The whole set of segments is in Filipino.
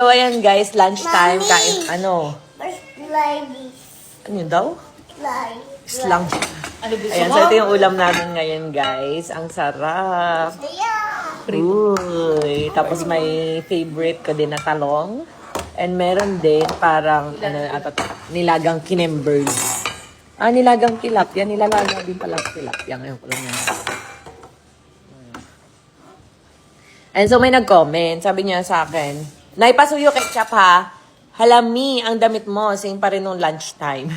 So, ayan guys, lunchtime. Mommy! Kain, ano? First lady. Ano yun daw? Slide. Islang. Ano gusto Ayan, mo? so ito yung ulam namin ngayon guys. Ang sarap. Yeah. Uy, tapos may favorite ko din na talong. And meron din parang nilagang kinembers. Nilagang tilapia. Nilalaga din pala sa tilapia. Ngayon ko lang yan. And so may nag-comment. Sabi niya sa akin, Naipasuyo ketchup ha. Halami, ang damit mo. Same pa rin nung lunchtime.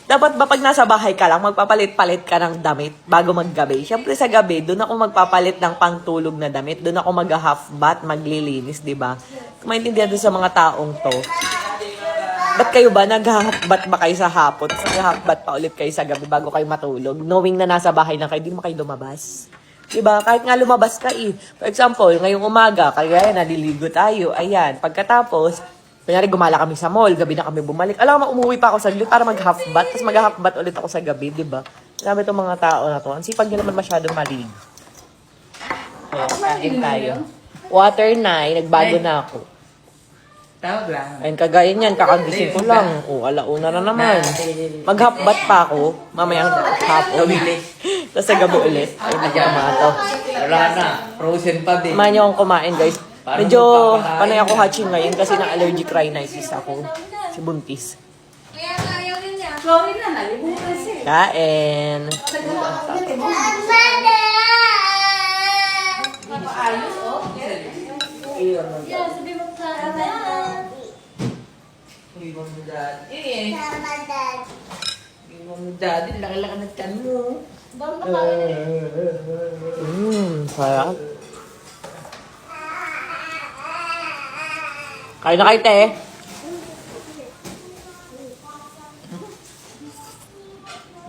Dapat ba pag nasa bahay ka lang, magpapalit-palit ka ng damit bago maggabi? Siyempre sa gabi, doon ako magpapalit ng pangtulog na damit. Doon ako mag-half bath, maglilinis, di ba? Kung maintindihan doon sa mga taong to. Ba't kayo ba? Nag-half bath ba kayo sa hapon? Nag-half bath pa ulit kayo sa gabi bago kayo matulog? Knowing na nasa bahay lang kayo, di mo kayo lumabas. Diba? Kahit nga lumabas ka For example, ngayong umaga, kaya naliligo tayo. Ayan. Pagkatapos, kunyari gumala kami sa mall, gabi na kami bumalik. Alam mo, umuwi pa ako saglit para mag-half bath, tapos mag-half bath ulit ako sa gabi, di ba? Sabi itong mga tao na to, ang sipag nyo naman masyadong maligo. Kaya, kain tayo. Water na, nagbago na ako. Tawag lang. Ayun, kagaya niyan, kakagising ko lang. Alauna na naman. Mag-half bath pa ako, mamayang hapon. Tapos sa gabi ulit. Ayun, nagkamato. Wala na. Frozen pa din. Kumain niyo akong kumain, guys. Medyo panay ako hatching ngayon kasi na allergic rhinitis ako. Si Buntis. Kaya ayaw rin niya. Sorry na, nalimutan siya. Kain. Ayos, oh. Yeah, sabi mo sa amin. Hindi mo mo dati. Sama dad. Hindi mo mo dati. Laki-laki ng tiyan mo. Bang kakain. Sarap. Kain na kayo, te.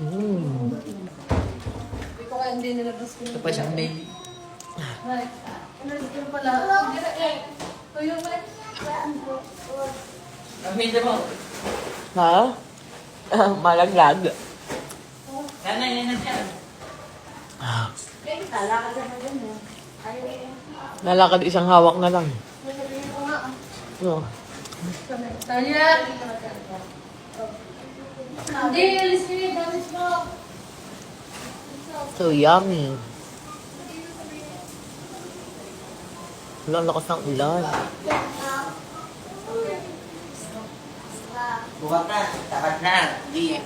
Hindi ko kaya hindi nilabas ko. Ito pa siyang baby. Ano dito pala? Tuyo mo lang. Namida mo. Ha? Malaglag. Yan na, yan na siya. Talakad ka na ganyan. Ayaw. Lalakad isang hawak na lang. Sasabihin ko nga. No. Tanya! Hindi, alis mo yung damage mo. So yummy. Wala, ang lakas ng ulan. Bukas na. Tapat na. Hindi.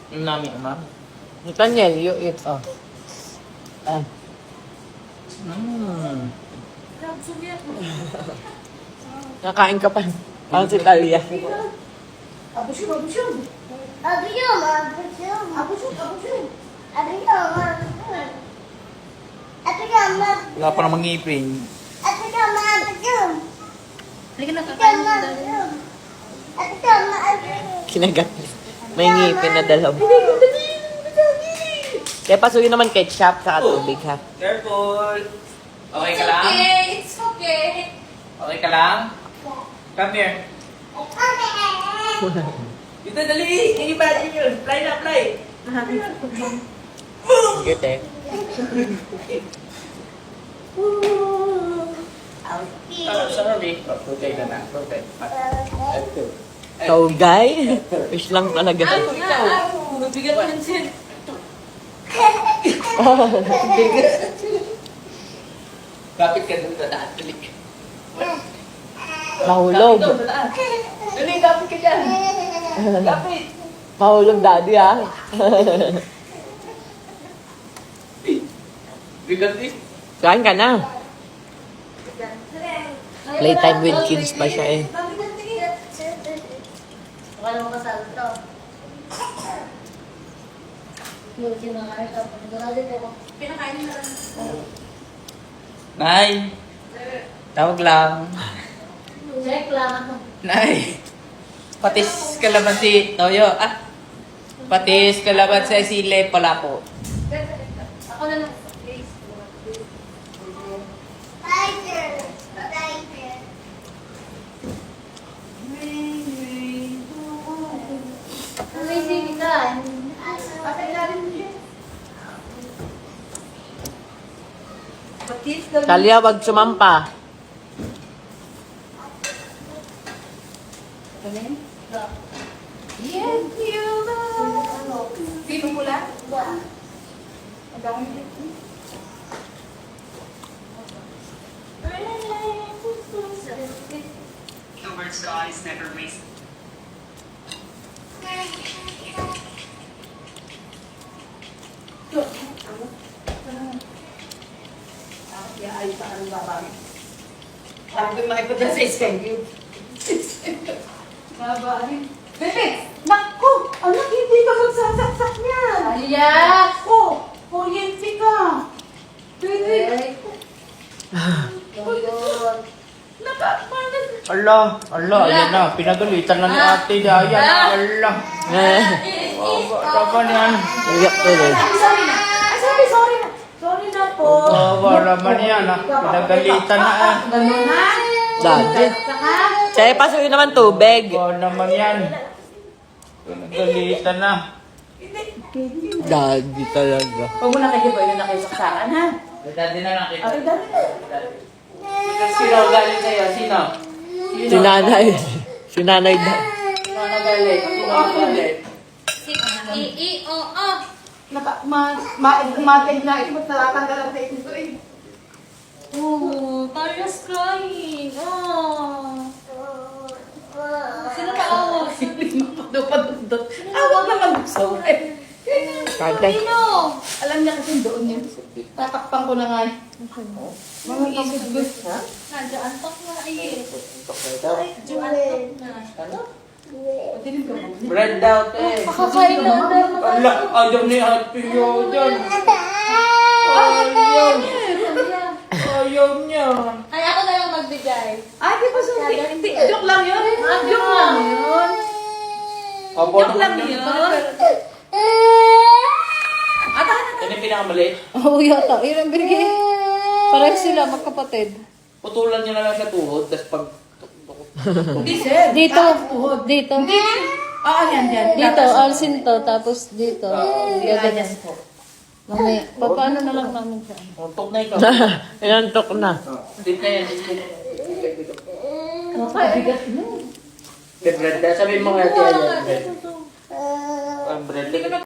Yung namin, ama. Daniel, you eat, oh. Nakain ka pa. Parang si Talia. Abusyum, abusyum. Abiyom, abiyom. Abusyum, abusyum. Abiyom, abiyom. Abiyom, Wala pa namang ngipin. abiyom, abiyom. Halika na, Abiyom, abiyom. Abiyom, abiyom. Kinagat. May ngipin na dalaw. Kaya pasuyin naman ketchup sa tubig, ha? Careful. Okay ka lang? Okay, it's okay. Okay ka lang? Come here. Dito, dali! Hindi ba natin yun? Fly na, fly! Good, eh. Sorry. Okay ka na. Okay. So, guy, fish lang talaga. Mabigat mo lang siya. Kapit ka doon sa daan. Dali. Mahulog. Dali, kapit ka dyan. Kapit. Mahulog, daddy, ha? Bigat eh. Kain ka na. Playtime with kids pa siya, eh. Baka naman kasal ito. Yung kinakain ka. Pinakain na lang. Nay. Tawag lang. Check lang. Nay. Patis kalamansi. Toyo. Patis kalamansi sile pala po. Ako na lang. Tiger, tiger. May sige ka. Kasi Talia, wag sumampa. Yes, you love. Sino pula? Ang dami. The word God is never wasted. Ay, saan babang? Sabi makipot na sa schedule. Babang. Bebe! Naku! Anak, hindi ka magsasaksak niyan! Aliya! Oh! Kuryente ka! Bebe! Nakakmanan! Ala, ayan na. Pinagalitan na ni ate Dayan. Ala. Taban yan. Iyak tuloy. Sorry na! Ay, sorry na! Sorry na po! Naman yan. Pinagalitan na eh. Ganun ha? Dati. Saka? Siya, pasuyo naman tubig. Naman yan. Pinagalitan na. Dati talaga. Huwag mo na kayo ba yun na kayo saksakan ha? Dati na lang kita. Ay, dami. Sino galing sa'yo? Sino? Si nanay. Si nanay daw. Sino nagaling? Sino nagaling? Matig na ito, ba't natatanggal ang tape nito eh? Oh, Talia's crying. Oh. Sino ba awa? Padudot. Awag naman gusto eh. Kantay. Sino? Alam niya kasi doon yun. Tatakpan ko na nga eh. Mga isip ha? Nandiyan-antok na eh. Julian. Nandiyan-antok na. Patinig ka mo. Bread daw, te. Kakakain na daw. Ala, ayaw ni ate yun. Ayaw niya. Ay, ako na lang magbigay. Ay, di ba sorry? Hindi, joke lang yun. Joke lang yun. Opo, Joke lang yun. Yan yung pinakamaliit. Oo, yata. Yun ang binigay. Pareho sila, magkapatid. Putulan niya na lang sa tuhod, tapos pag... Hindi, sir. Dito, dito. Hindi. Oo, yan, yan. Dito, alsin to, tapos dito. Gaganas po. Mamaya, paano na lang namin siya? Untok na ikaw. Inantok na. Dip na yan, dip na yan. Bigat mo. Bread, sabihin mo nga ate, ayan, bread. Bread.